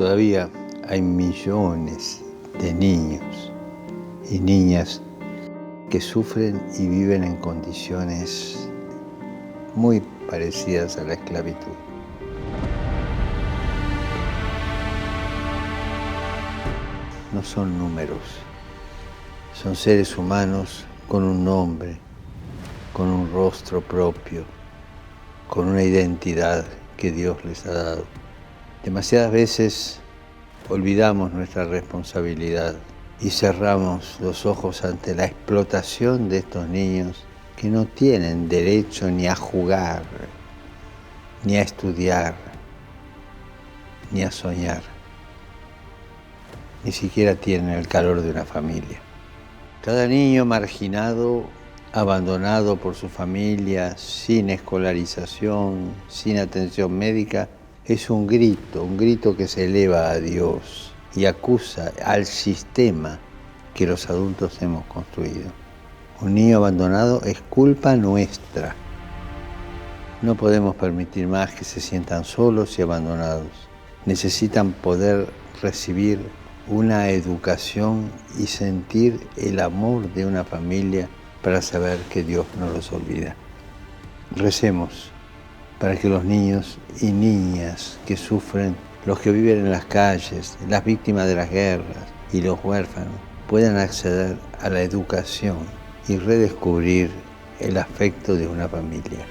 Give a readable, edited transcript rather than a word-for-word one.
Todavía hay millones de niños y niñas que sufren y viven en condiciones muy parecidas a la esclavitud. No son números, son seres humanos con un nombre, con un rostro propio, con una identidad que Dios les ha dado. Demasiadas veces olvidamos nuestra responsabilidad y cerramos los ojos ante la explotación de estos niños que no tienen derecho ni a jugar, ni a estudiar, ni a soñar. Ni siquiera tienen el calor de una familia. Cada niño marginado, abandonado por su familia, sin escolarización, sin atención médica, es un grito que se eleva a Dios y acusa al sistema que los adultos hemos construido. Un niño abandonado es culpa nuestra. No podemos permitir más que se sientan solos y abandonados. Necesitan poder recibir una educación y sentir el amor de una familia para saber que Dios no los olvida. Recemos para que los niños y niñas que sufren, los que viven en las calles, las víctimas de las guerras y los huérfanos, puedan acceder a la educación y redescubrir el afecto de una familia.